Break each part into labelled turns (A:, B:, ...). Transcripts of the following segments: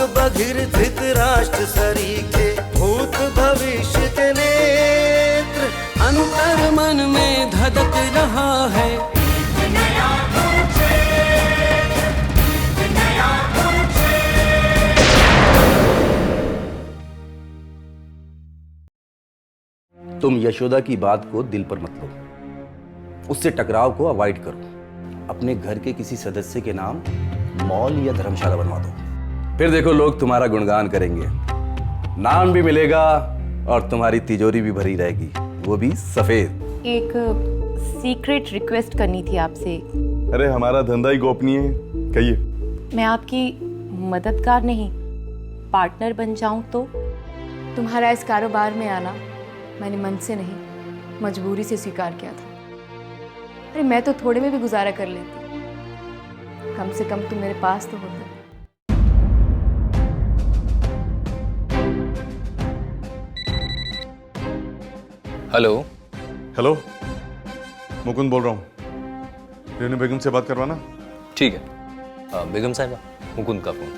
A: बधिर धृतराष्ट्र सरीखे, भूत भविष्य के नेत्र, अंतर मन में धधक रहा है।
B: तुम यशोदा की बात को दिल पर मत लो, उससे टकराव को अवॉइड करो। अपने घर के किसी सदस्य के नाम मॉल या धर्मशाला बनवा दो, फिर देखो लोग तुम्हारा गुणगान करेंगे, नाम भी मिलेगा और तुम्हारी तिजोरी भी भरी रहेगी, वो भी सफेद।
C: एक सीक्रेट रिक्वेस्ट करनी थी आपसे।
D: अरे हमारा धंधा ही गोपनीय है, कहिए।
C: मैं आपकी मददगार नहीं, पार्टनर बन जाऊं तो? तुम्हारा इस कारोबार में आना मैंने मन से नहीं, मजबूरी से स्वीकार किया था। अरे मैं तो थोड़े में भी गुजारा कर लेती, कम से कम तुम मेरे पास तो होते।
E: हेलो।
D: हेलो, मुकुंद बोल रहा हूँ। रेनू बेगम से बात करवाना।
E: ठीक है। बेगम साहिबा, मुकुंद का फोन।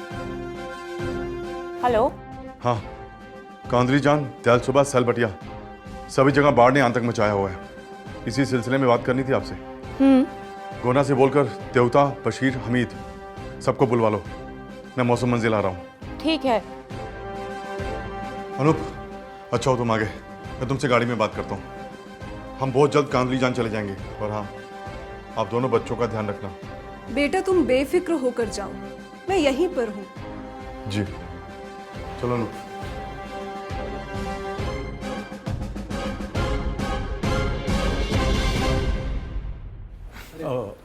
C: हेलो।
D: हाँ, कांदरी जान, दयाल सुबह, सल बटिया, सभी जगह बाढ़ ने आतंक मचाया हुआ है। इसी सिलसिले में बात करनी थी आपसे। गोना से बोलकर देवता, बशीर, हमीद सबको बुलवा लो, मैं मौसम मंजिल आ रहा हूँ।
C: ठीक है।
D: अनूप, अच्छा हो तुम आगे, मैं तुमसे गाड़ी में बात करता हूँ। हम बहुत जल्द कांदली जान चले जाएंगे। और हाँ, आप दोनों बच्चों का ध्यान रखना।
F: बेटा तुम बेफिक्र होकर जाओ, मैं यहीं पर हूँ।
D: जी, चलो अनूप।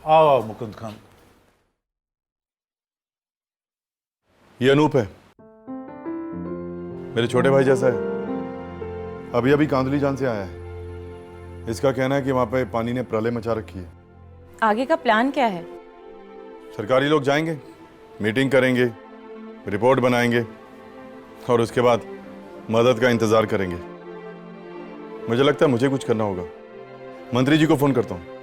G: आओ मुकुंद खान।
D: ये अनूप है, मेरे छोटे भाई जैसा है, अभी अभी कांदली जान से आया है। इसका कहना है कि वहां पे पानी ने प्रलय मचा रखी है।
C: आगे का प्लान क्या है?
D: सरकारी लोग जाएंगे, मीटिंग करेंगे, रिपोर्ट बनाएंगे और उसके बाद मदद का इंतजार करेंगे। मुझे लगता है मुझे कुछ करना होगा। मंत्री जी को फोन करता हूं।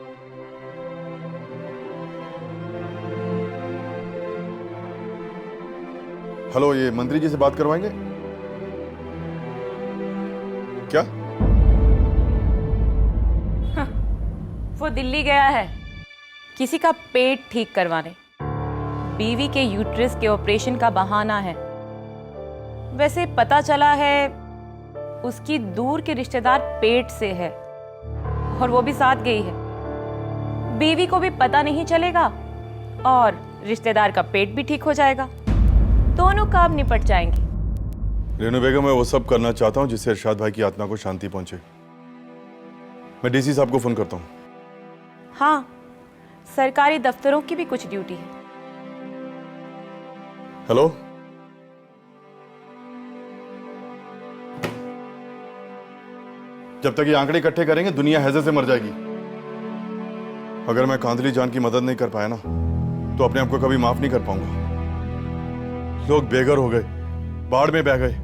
D: हेलो, ये मंत्री जी से बात करवाएंगे क्या?
C: वो दिल्ली गया है किसी का पेट ठीक करवाने। बीवी के यूट्रस के ऑपरेशन का बहाना है। वैसे पता चला है उसकी दूर के रिश्तेदार पेट से है और वो भी साथ गई है। बीवी को भी पता नहीं चलेगा और रिश्तेदार का पेट भी ठीक हो जाएगा, दोनों काम निपट जाएंगे।
D: रेनू बेगम, मैं वो सब करना चाहता हूं जिससे इरशाद भाई की आत्मा को शांति पहुंचे। मैं डीसी साहब को फोन करता हूं।
C: हाँ, सरकारी दफ्तरों की भी कुछ ड्यूटी है।
D: हेलो, जब तक ये आंकड़े इकट्ठे करेंगे दुनिया हैजे से मर जाएगी। अगर मैं कांदली जान की मदद नहीं कर पाया ना, तो अपने आप को कभी माफ नहीं कर पाऊंगा। लोग बेघर हो गए, बाढ़ में बह गए।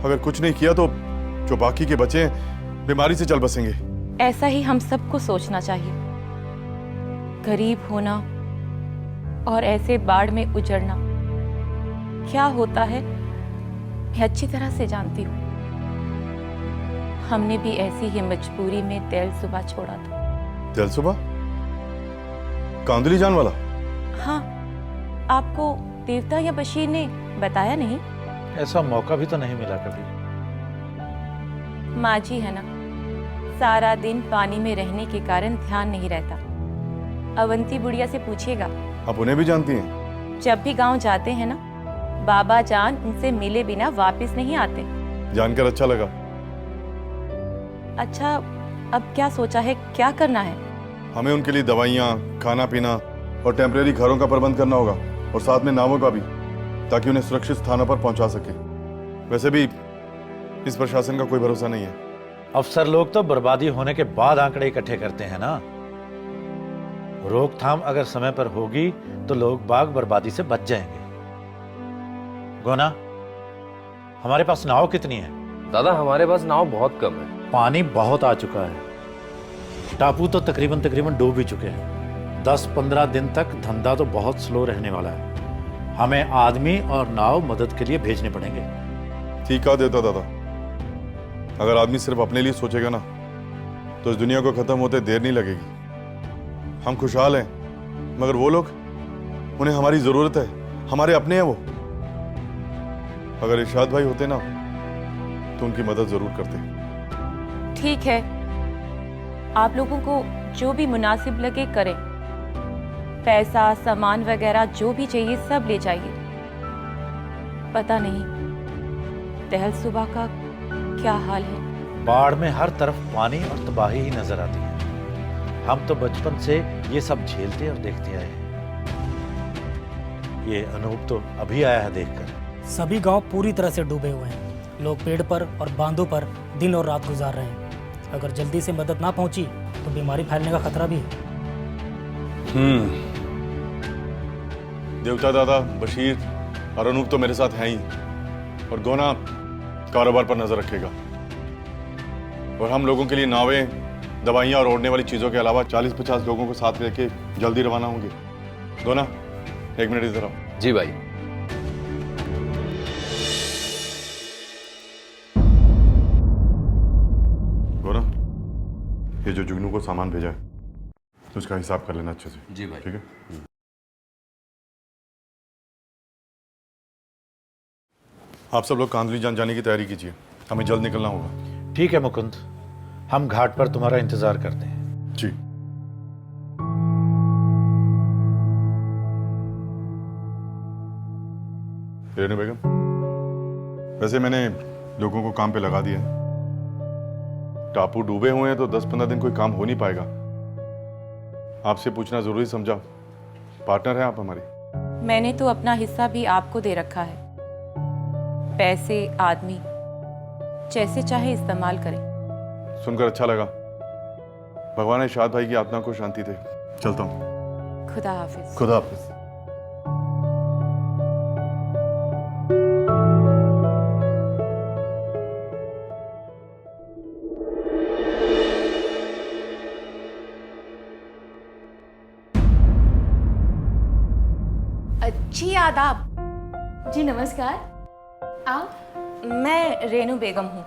D: अगर कुछ नहीं किया तो जो बाकी के बचे बीमारी से चल बसेंगे।
C: ऐसा ही हम सबको सोचना चाहिए। गरीब होना और ऐसे बाढ़ में उजड़ना क्या होता है मैं अच्छी तरह से जानती हूँ। हमने भी ऐसी ही मजबूरी में तेल सुबह छोड़ा था।
D: तेल सुबह? कांदली जान वाला?
C: हाँ, आपको देवता या बशीर ने बताया नहीं?
G: ऐसा मौका भी तो नहीं मिला कभी।
C: माँ जी है ना, सारा दिन पानी में रहने के कारण ध्यान नहीं रहता। अवंती बुढ़िया से पूछिएगा।
D: आप उन्हें भी जानती हैं?
C: जब भी गांव जाते हैं ना, बाबा जान उनसे मिले बिना वापस नहीं आते।
D: जानकर अच्छा लगा।
C: अच्छा, अब क्या सोचा है, क्या करना है?
D: हमें उनके लिए दवाइयाँ, खाना पीना और टेम्परेरी घरों का प्रबंध करना होगा और साथ में नावों का भी, ताकि उन्हें सुरक्षित स्थानों पर पहुंचा सके। वैसे भी इस प्रशासन का कोई भरोसा नहीं है।
G: अफसर लोग तो बर्बादी होने के बाद आंकड़े इकट्ठे करते हैं ना। रोकथाम अगर समय पर होगी तो लोग बाग बर्बादी से बच जाएंगे। गोना, हमारे पास नाव कितनी है?
E: दादा, हमारे पास नाव बहुत कम है।
G: पानी बहुत आ चुका है। टापू तो तकरीबन डूब ही चुके हैं। 10-15 दिन तक धंधा तो बहुत स्लो रहने वाला है। हमें आदमी और नाव मदद के लिए भेजने पड़ेंगे।
D: ठीक कहा देवता दादा। अगर आदमी सिर्फ अपने लिए सोचेगा ना तो इस दुनिया को खत्म होते देर नहीं लगेगी। हम खुशहाल हैं, मगर वो लोग, उन्हें हमारी जरूरत है, हमारे अपने हैं वो। अगर इरशाद भाई होते ना तो उनकी मदद जरूर करते।
C: ठीक है, आप लोगों को जो भी मुनासिब लगे करें। पैसा, सामान वगैरह जो भी चाहिए सब ले जाइए। पता नहीं दहल सुबह का क्या हाल है।
G: बाढ़ में हर तरफ पानी और तबाही ही नजर आती है। हम तो बचपन से ये सब झेलते और देखते आए हैं। ये अनूप तो अभी आया है देखकर।
H: सभी गांव पूरी तरह से डूबे हुए हैं। लोग पेड़ पर और बांधों पर दिन और रात गुजार रहे हैं। अगर जल्दी से मदद ना पहुंची तो बीमारी फैलने का खतरा भी है।
D: देवता दादा, बशीर और अनूप तो मेरे साथ हैं ही, और गोना कारोबार पर नजर रखेगा। और हम लोगों के लिए नावें, दवाइयां और ओढ़ने वाली चीजों के अलावा 40-50 लोगों को साथ लेके जल्दी रवाना होंगे। गोना, 1 मिनट इधर आओ।
E: जी भाई।
D: गोना, ये जो जुगनू को सामान भेजा है उसका हिसाब कर लेना अच्छे से।
E: जी भाई।
D: ठीक है। आप सब लोग कांदली जाने की तैयारी कीजिए, हमें जल्द निकलना होगा।
G: ठीक है मुकुंद, हम घाट पर तुम्हारा इंतजार करते हैं।
D: जी। रेनू बेगम, वैसे मैंने लोगों को काम पे लगा दिया है। टापू डूबे हुए हैं तो 10-15 दिन कोई काम हो नहीं पाएगा। आपसे पूछना जरूरी समझा, पार्टनर हैं आप हमारी।
C: मैंने तो अपना हिस्सा भी आपको दे रखा है। पैसे, आदमी जैसे चाहे इस्तेमाल करें।
D: सुनकर अच्छा लगा। भगवान इरशाद भाई की आत्मा को शांति दे। चलता हूँ।
C: खुदा हाफिज।
D: खुदा हाफिज।
C: अच्छी आदाब।
I: जी नमस्कार। आप?
C: मैं रेनू बेगम हूँ,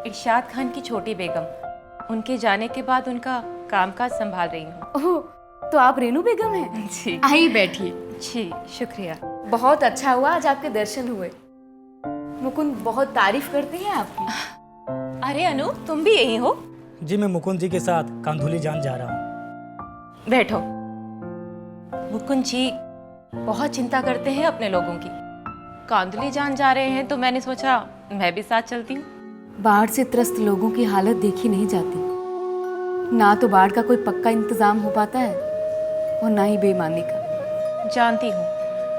C: इरशाद खान की छोटी बेगम। उनके जाने के बाद उनका कामकाज संभाल रही हूँ।
I: ओह, तो आप रेनू बेगम हैं?
C: जी।
I: आइए बैठिए।
C: जी शुक्रिया।
I: बहुत अच्छा हुआ आज आपके दर्शन हुए। मुकुंद बहुत तारीफ करते हैं आपकी।
C: अरे अनु, तुम भी यही हो?
H: जी, मैं मुकुंद जी के साथ कांधुली जान जा रहा हूँ।
C: बैठो। मुकुंद जी बहुत चिंता करते हैं अपने लोगों की। कांदुली जान जा रहे हैं तो मैंने सोचा मैं भी साथ चलती हूँ।
I: बाढ़ से त्रस्त लोगों की हालत देखी नहीं जाती। ना तो बाढ़ का कोई पक्का इंतजाम हो पाता है और ना ही बेईमानी का।
C: जानती हूँ,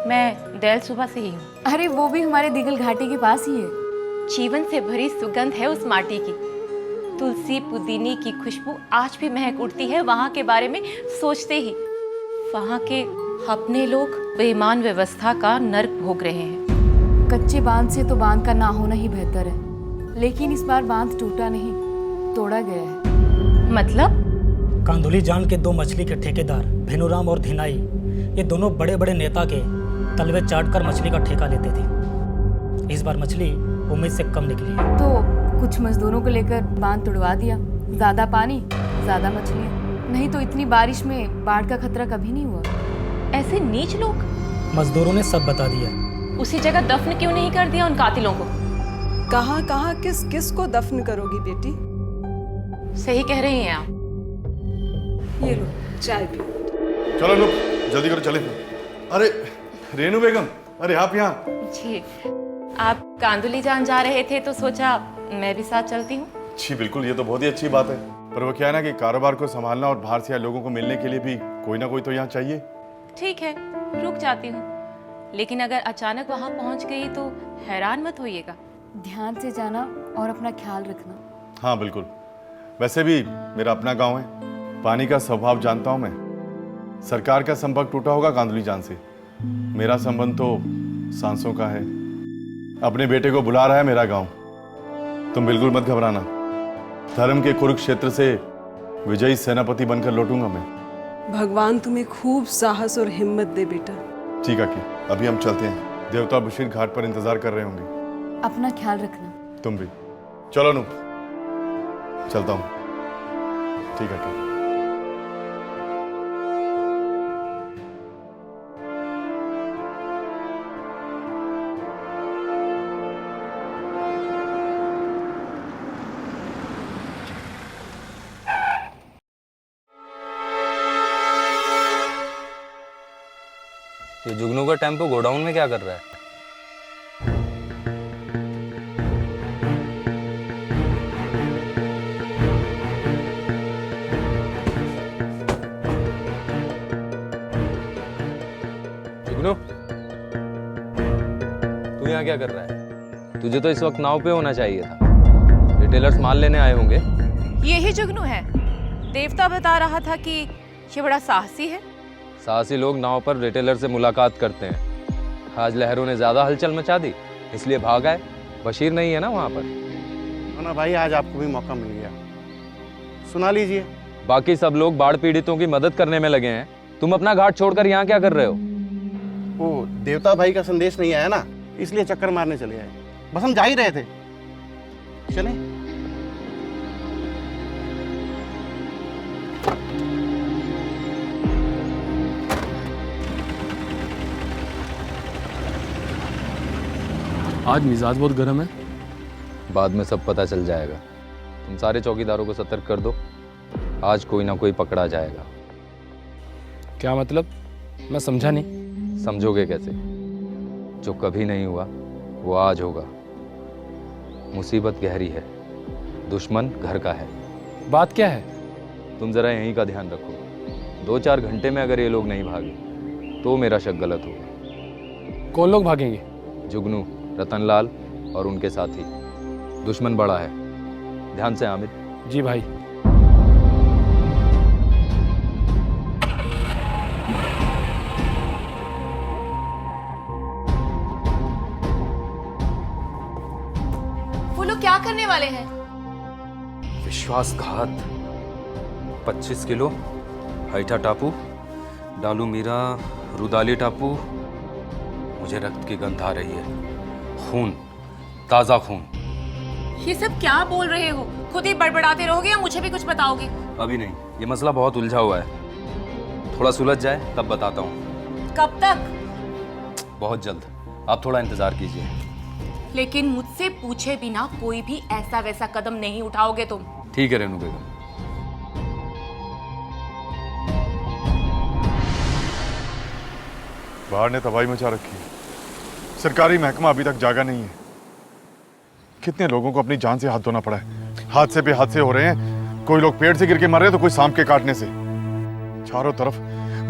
C: मैं दहल सुबह से ही हूँ।
I: अरे वो भी हमारे दिगल घाटी के पास ही है।
C: जीवन से भरी सुगंध है उस माटी की। तुलसी पुदीने की खुशबू आज भी महक उठती है वहाँ के बारे में सोचते ही। वहाँ के अपने लोग बेईमान व्यवस्था का नर्क भोग रहे हैं।
I: कच्चे बांध से तो बांध का ना होना ही बेहतर है, लेकिन इस बार बांध टूटा नहीं, तोड़ा गया है।
C: मतलब?
H: कांधुली जान के 2 मछली के ठेकेदार भेनुराम और धिनाई, ये दोनों बड़े बड़े नेता के तलवे चाटकर मछली का ठेका लेते थे। इस बार मछली उम्मीद से कम निकली है।
I: तो कुछ मजदूरों को लेकर बांध तुड़वा दिया। ज्यादा पानी, ज्यादा मछलियाँ। नहीं तो इतनी बारिश में बाढ़ का खतरा कभी नहीं हुआ।
C: ऐसे नीच लोग।
H: मजदूरों ने सब बता दिया।
C: उसी जगह दफन क्यों नहीं कर दिया उन कातिलों को?
F: कहाँ कहाँ किस किस को दफन करोगी बेटी?
C: सही कह रही हैं आप।
F: ये लो चाय पियो।
D: चलो लोग जल्दी करो, चले। अरे रेनू बेगम, अरे आप यहाँ।
C: जी, आप कांदुली जान जा रहे थे तो सोचा मैं भी साथ चलती हूँ।
D: जी बिल्कुल, ये तो बहुत ही अच्छी बात है। पर वो क्या है ना कि कारोबार को संभालना और बाहर से आए लोगों को मिलने के लिए भी कोई ना कोई तो यहाँ चाहिए।
C: ठीक है, रुक जाती हूँ, लेकिन अगर अचानक वहाँ पहुँच गई तो हैरान मत होइएगा।
I: ध्यान से जाना और अपना ख्याल रखना।
D: हाँ बिल्कुल। वैसे भी मेरा अपना गांव है, पानी का स्वभाव जानता हूँ मैं। सरकार का संपर्क टूटा होगा कांदुली जान से, मेरा संबंध तो सांसों का है। अपने बेटे को बुला रहा है मेरा गांव। तुम बिल्कुल मत घबराना, धर्म के कुरुक्षेत्र से विजयी सेनापति बनकर लौटूंगा मैं।
F: भगवान तुम्हें खूब साहस और हिम्मत दे बेटा।
D: ठीक है की, अभी हम चलते हैं। देवता बशीर घाट पर इंतजार कर रहे होंगे।
I: अपना ख्याल रखना।
D: तुम भी चलो अनूप, चलता हूँ। ठीक है की।
E: ये जुगनू का टेम्पो गोडाउन में क्या कर रहा है? जुगनू, तू यहाँ क्या कर रहा है? तुझे तो इस वक्त नाव पे होना चाहिए था। रिटेलर्स माल लेने आए होंगे।
C: यही जुगनू है। देवता बता रहा था कि ये बड़ा साहसी है।
E: साहसी लोग नाव पर रिटेलर से मुलाकात करते हैं। आज लहरों ने ज्यादा हलचल मचा दी, इसलिए भाग आए। बशीर नहीं है ना वहां पर।
J: ना भाई, आज आपको भी मौका मिल गया, सुना लीजिए।
E: बाकी सब लोग बाढ़ पीड़ितों की मदद करने में लगे हैं। तुम अपना घाट छोड़कर यहाँ क्या कर रहे हो?
J: वो देवता भाई का संदेश नहीं आया ना, इसलिए चक्कर मारने चले आए। बस हम जा ही रहे थे। चलें?
K: आज मिजाज बहुत गर्म है।
E: बाद में सब पता चल जाएगा। तुम सारे चौकीदारों को सतर्क कर दो। आज कोई ना कोई पकड़ा जाएगा।
K: क्या मतलब? मैं समझा नहीं।
E: समझोगे कैसे? जो कभी नहीं हुआ वो आज होगा। मुसीबत गहरी है, दुश्मन घर का है।
K: बात क्या है?
E: तुम जरा यहीं का ध्यान रखो। 2-4 घंटे में अगर ये लोग नहीं भागे तो मेरा शक गलत होगा।
K: कौन लोग भागेंगे?
E: जुगनू, रतनलाल और उनके साथी। दुश्मन बड़ा है। ध्यान से आमिर।
K: जी भाई।
C: वो लोग क्या करने वाले हैं?
E: विश्वासघात। 25 किलो हाइठा टापू, डालू मीरा, रुदाली टापू। मुझे रक्त की गंध आ रही है। खून, ताजा खून।
C: ये सब क्या बोल रहे हो? खुद ही बड़बड़ाते रहोगे या मुझे भी कुछ बताओगे?
E: अभी नहीं, ये मसला बहुत उलझा हुआ है। थोड़ा सुलझ जाए तब बताता हूँ।
C: कब तक?
E: बहुत जल्द। आप थोड़ा इंतजार कीजिए।
C: लेकिन मुझसे पूछे बिना कोई भी ऐसा वैसा कदम नहीं उठाओगे तुम।
E: ठीक है रेनू बेगम।
D: बाहर ने तबाही मचा रखी है। सरकारी महकमा अभी तक जागा नहीं है। कितने लोगों को अपनी जान से हाथ धोना पड़ा है। हादसे पे हादसे हो रहे हैं। कोई लोग पेड़ से गिर के मर रहे हैं तो कोई सांप के काटने से। चारों तरफ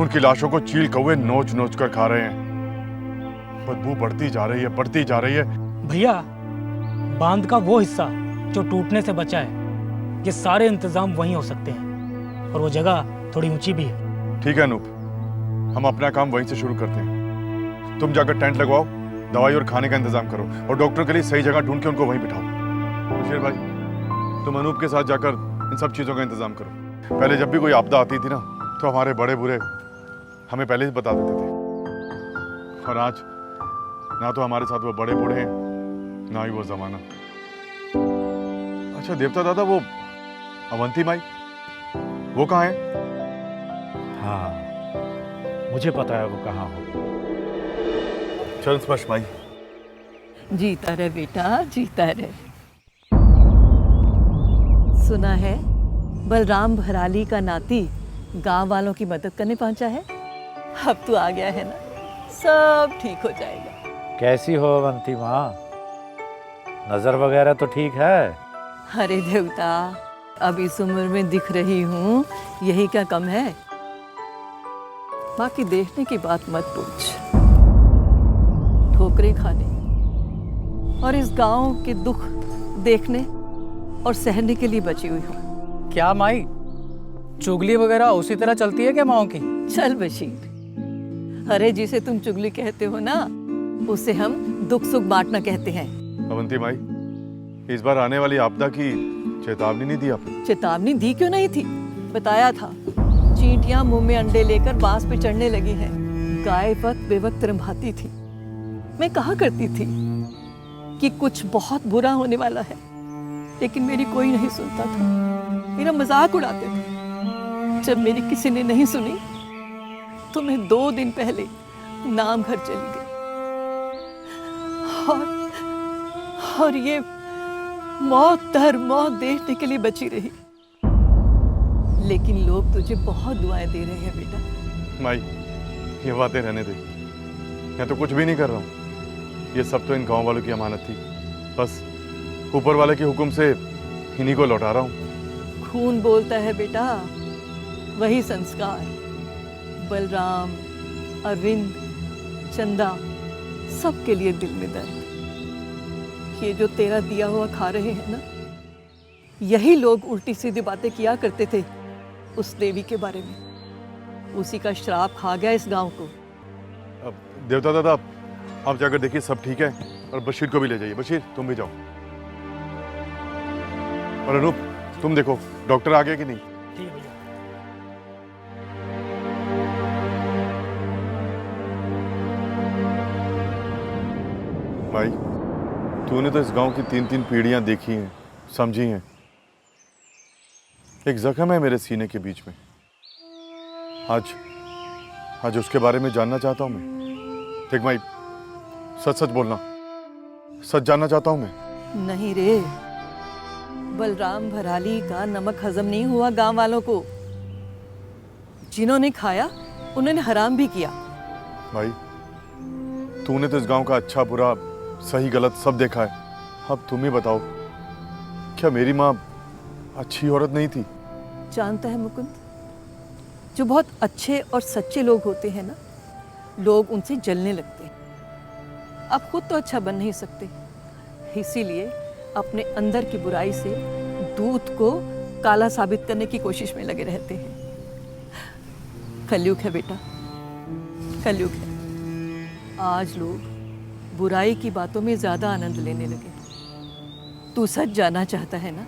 D: उनकी लाशों को चील कौवे नोच नोच कर खा रहे हैं। बदबू बढ़ती जा रही है, बढ़ती जा रही है।
H: भैया, बांध का वो हिस्सा जो टूटने से बचा है, ये सारे इंतजाम वहीं हो सकते हैं और वो जगह थोड़ी ऊंची भी है।
D: ठीक है अनूप, हम अपना काम वहीं से शुरू करते हैं। तुम जाकर टेंट लगवाओ, दवाई और खाने का इंतजाम करो और डॉक्टर के लिए सही जगह ढूंढ के उनको वहीं बिठाओ। बशीर भाई, तुम अनूप के साथ जाकर इन सब चीज़ों का इंतजाम करो। पहले जब भी कोई आपदा आती थी ना, तो हमारे बड़े बुरे हमें पहले ही बता देते थे। और आज ना तो हमारे साथ वो बड़े बूढ़े हैं, ना ही वो जमाना। अच्छा देवता दादा, वो अवंती माई वो कहाँ है?
G: हाँ, मुझे पता है वो कहाँ हो।
D: चरण स्पर्श माई।
L: जीता रहे बेटा, जीता रहे। सुना है बलराम भराली का नाती गांव वालों की मदद करने पहुंचा है। अब तू आ गया है ना, सब ठीक हो जाएगा।
G: कैसी हो अवंती माँ? नजर वगैरह तो ठीक है?
L: अरे देवता, अब इस उम्र में दिख रही हूँ, यही क्या कम है। बाकी देखने की बात मत पूछ। ठोकरें खाने और इस गांव के दुख देखने और सहने के लिए बची हुई हूँ।
K: क्या माई, चुगली वगैरह उसी तरह चलती है क्या माओ की?
L: चल बशीर, अरे जिसे तुम चुगली कहते हो ना, उसे हम दुख सुख बांटना कहते हैं।
D: अवंती माई, इस बार आने वाली आपदा की चेतावनी नहीं दी आपने?
L: चेतावनी दी क्यों नहीं थी? बताया था। चींटियां मुंह में अंडे लेकर बांस पे चढ़ने लगी हैं। गाय वक्त बेवक्त रंभाती थी। मैं कहा करती थी कि कुछ बहुत बुरा होने वाला है, लेकिन मेरी कोई नहीं सुनता था, मेरा मजाक उड़ाते थे। जब मेरी किसी ने नहीं सुनी तो मैं 2 दिन पहले नाम घर चली गई और ये मौत दर मौत देखने के लिए बची रही। लेकिन लोग तुझे बहुत दुआएं दे रहे हैं बेटा।
D: माई, ये बातें रहने दे, मैं तो कुछ भी नहीं कर रहा हूँ। ये सब तो इन गांव वालों की अमानत थी, बस ऊपर वाले के हुक्म से इन्हीं को लौटा रहा हूँ।
L: खून बोलता है बेटा, वही संस्कार। बलराम, अरविंद, चंदा, सबके लिए दिल में दर्द। ये जो तेरा दिया हुआ खा रहे हैं ना, यही लोग उल्टी सीधी बातें किया करते थे उस देवी के बारे में। उसी का श्राप खा गया इस गांव को।
D: अब देवता दादा, आप जाकर देखिए सब ठीक है, और बशीर को भी ले जाइए। बशीर, तुम भी जाओ। और अनूप, तुम देखो डॉक्टर आ गया कि नहीं।
H: ठीक है भैया।
D: भाई, तूने तो इस गांव की 3-3 पीढ़ियां देखी हैं, समझी हैं। एक जख्म है मेरे सीने के बीच में। आज उसके बारे में जानना चाहता हूं मैं। देख भाई, सच सच बोलना, सच जानना चाहता हूं मैं।
L: नहीं रे, बलराम भराली का नमक हजम नहीं हुआ गांव वालों को। जिन्होंने खाया उन्होंने हराम भी किया।
D: भाई, तूने तो इस गांव का अच्छा बुरा, सही गलत सब देखा है। अब तुम ही बताओ, क्या मेरी माँ अच्छी औरत नहीं थी?
L: जानता है मुकुंद, जो बहुत अच्छे और सच्चे लोग होते हैं ना, लोग उनसे जलने लगते हैं। आप खुद तो अच्छा बन नहीं सकते, इसीलिए अपने अंदर की बुराई से दूध को काला साबित करने की कोशिश में लगे रहते हैं। कलयुग है बेटा, कलयुग है। आज लोग बुराई की बातों में ज्यादा आनंद लेने लगे। तू सच जानना चाहता है ना?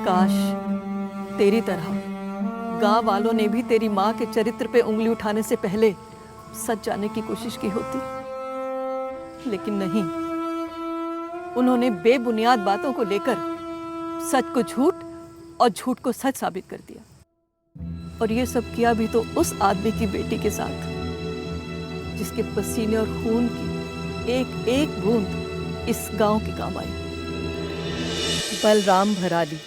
L: काश तेरी तरह गांव वालों ने भी तेरी माँ के चरित्र पे उंगली उठाने से पहले सच जानने की कोशिश की होती, लेकिन नहीं। उन्होंने बेबुनियाद बातों को लेकर सच को झूठ और झूठ को सच साबित कर दिया। और ये सब किया भी तो उस आदमी की बेटी के साथ जिसके पसीने और खून की एक एक बूंद इस गांव के काम आई। बलराम भराली,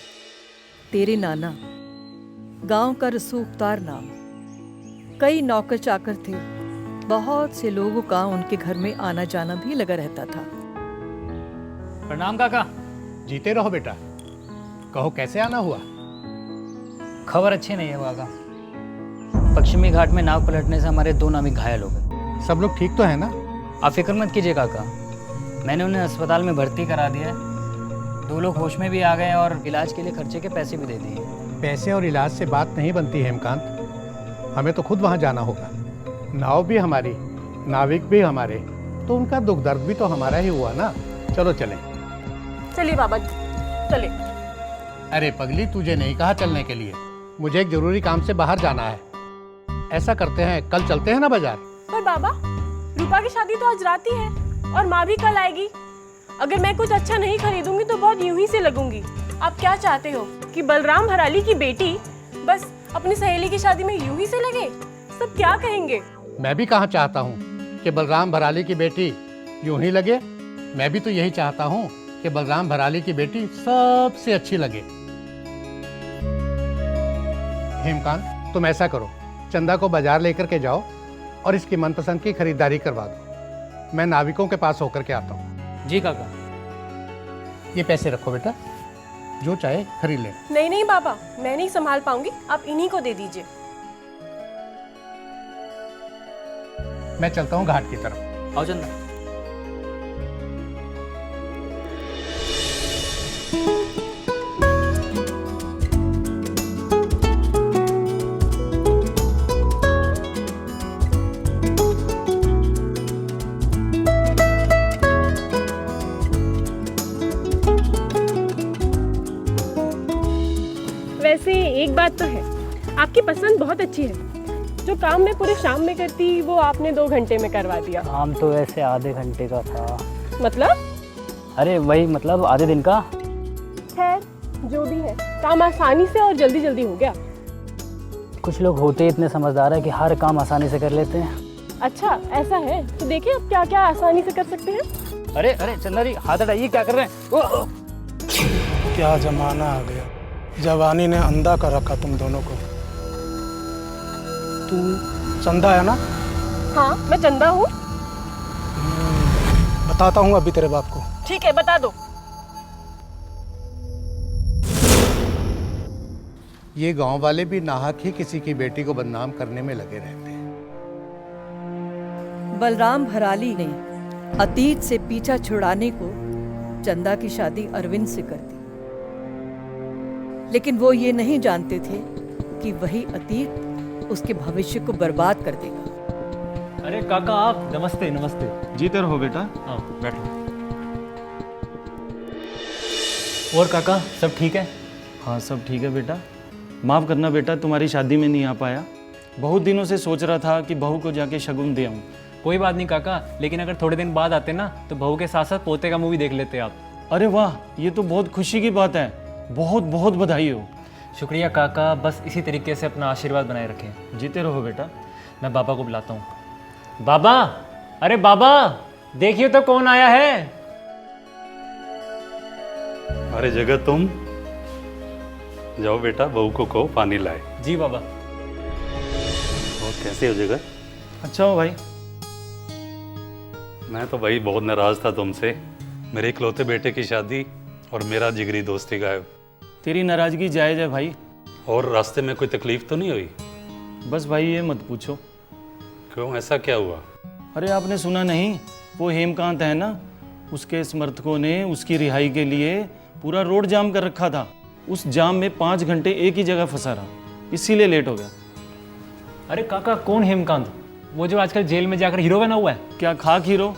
L: तेरे नाना, गांव का रसूखदार नाम। कई नौकर चाकर थे, बहुत से लोगों का उनके घर में आना जाना भी लगा रहता था।
K: प्रणाम काका।
G: जीते रहो बेटा। कहो कैसे आना हुआ?
K: खबर अच्छी नहीं है काका। पश्चिमी घाट में नाव पलटने से हमारे 2 नाविक घायल हो गए।
G: सब लोग ठीक तो है ना?
K: आप फिक्र मत कीजिए काका, मैंने उन्हें अस्पताल में भर्ती करा दिया है। 2 लोग होश में भी आ गए और इलाज के लिए खर्चे के पैसे भी दे दिए।
G: पैसे और इलाज से बात नहीं बनती हेमकांत, हमें तो खुद वहाँ जाना होगा। नाव भी हमारी, नाविक भी हमारे, तो उनका दुख दर्द भी तो हमारा ही हुआ ना। चलो चलें।
F: चलिए बाबा, चले।
G: अरे पगली, तुझे नहीं कहा चलने के लिए, मुझे एक जरूरी काम से बाहर जाना है। ऐसा करते हैं, कल चलते हैं ना बाजार।
F: पर बाबा, रूपा की शादी तो आज रात ही है और माँ भी कल आएगी। अगर मैं कुछ अच्छा नहीं खरीदूंगी तो बहुत यूं ही से लगूंगी। आप क्या चाहते हो कि बलराम भराली की बेटी बस अपनी सहेली की शादी में यूं ही से लगे? सब क्या कहेंगे?
G: मैं भी कहाँ चाहता हूँ कि बलराम भराली की बेटी यूं ही लगे। मैं भी तो यही चाहता हूँ कि बलराम भराली की बेटी सबसे अच्छी लगे। हेमकांत, तुम ऐसा करो, चंदा को बाजार लेकर के जाओ और इसकी मनपसंद की खरीदारी करवा दो। मैं नाविकों के पास होकर के आता हूँ।
K: जी काका।
G: ये पैसे रखो बेटा, जो चाहे खरीद ले।
F: नहीं नहीं बाबा, मैं नहीं संभाल पाऊंगी, आप इन्हीं को दे दीजिए।
G: मैं चलता हूँ घाट की तरफ।
K: आओ चंदा।
F: वैसे एक बात तो है, आपकी पसंद बहुत अच्छी है, जो काम मैं पूरे शाम में करती वो आपने 2 घंटे में करवा दिया।
K: काम तो वैसे आधे घंटे का था।
F: मतलब?
K: अरे वही मतलब आधे दिन का।
F: खैर जो भी है, काम आसानी से और जल्दी जल्दी हो गया।
K: कुछ लोग होते इतने समझदार है कि हर काम आसानी से कर लेते हैं।
F: अच्छा ऐसा है तो देखिए अब क्या क्या आसानी से कर सकते हैं।
K: अरे अरे चंदा जी हाथ हटाइए, क्या कर रहे हैं? ओ!
M: क्या जमाना आ गया, जवानी ने अंधा कर रखा तुम दोनों को। तू चंदा है ना?
F: हाँ मैं चंदा हूँ।
M: बताता हूँ अभी तेरे बाप को।
F: ठीक है बता दो।
G: ये गांव वाले भी नाहक ही किसी की बेटी को बदनाम करने में लगे रहते हैं।
L: बलराम भराली ने अतीत से पीछा छुड़ाने को चंदा की शादी अरविंद से कर दी, लेकिन वो ये नहीं जानते थे कि वही अतीत उसके भविष्य को बर्बाद कर देगा।
N: अरे काका आप, नमस्ते नमस्ते।
J: जीते रहो बेटा।
N: हाँ बैठो। और काका सब ठीक है?
O: हाँ सब ठीक है बेटा। माफ़ करना बेटा, तुम्हारी शादी में नहीं आ पाया। बहुत दिनों से सोच रहा था कि बहू को जाके शगुन दे आऊँ।
N: कोई बात नहीं काका, लेकिन अगर थोड़े दिन बाद आते ना तो बहू के साथ साथ पोते का मूवी देख लेते आप।
O: अरे वाह, ये तो बहुत खुशी की बात है। बहुत बहुत बधाई हो।
N: शुक्रिया काका, बस इसी तरीके से अपना आशीर्वाद बनाए रखें।
O: जीते रहो बेटा।
N: मैं बाबा को बुलाता हूँ। बाबा, अरे बाबा देखिए तो कौन आया है।
P: अरे जगत तुम जाओ बेटा, बहू को कहो पानी लाए।
N: जी बाबा।
P: और कैसे हो जगत?
O: अच्छा हो भाई।
P: मैं तो भाई बहुत नाराज था तुमसे। मेरे इकलौते बेटे की शादी और मेरा जिगरी दोस्ती गायब।
O: तेरी नाराजगी जायज़ है भाई।
P: और रास्ते में कोई तकलीफ तो नहीं हुई?
O: बस भाई ये मत पूछो।
P: क्यों, ऐसा क्या हुआ?
O: अरे आपने सुना नहीं, वो हेमकांत है ना, उसके समर्थकों ने उसकी रिहाई के लिए पूरा रोड जाम कर रखा था। उस जाम में 5 घंटे एक ही जगह फंसा रहा, इसीलिए लेट हो गया।
N: अरे काका कौन हेमकांत? वो जो आजकल जेल में जाकर हीरो बना हुआ है?
O: क्या खाक हीरो?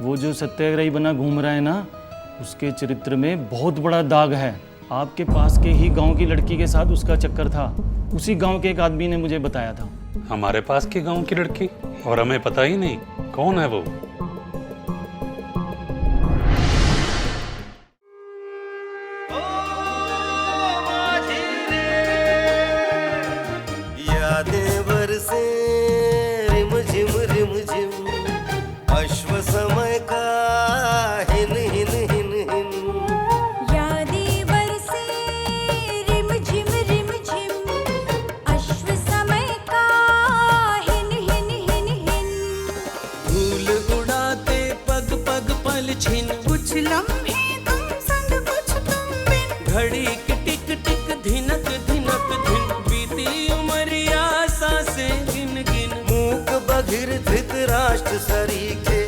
O: वो जो सत्याग्रही बना घूम रहा है ना, उसके चरित्र में बहुत बड़ा दाग है। आपके पास के ही गांव की लड़की के साथ उसका चक्कर था। उसी गांव के एक आदमी ने मुझे बताया था।
P: हमारे पास की गांव की लड़की? और हमें पता ही नहीं कौन है वो।
A: यादें बरसे रिम झिम अश्व समय का हिन हिन हिन हिन।
Q: यादें बरसे रिम झिम अश्व समय का हिन हिन हिन हिन।
A: धूल उड़ाते पग पग पल छिन,
Q: कुछ लम्हे तुम संग कुछ तुम बिन।
A: घड़ी की टिक टिक धिनक धिनक धिन, बीती उमरिया सांसें गिन गिन। मूक बधिर धृतराष्ट्र सरीखे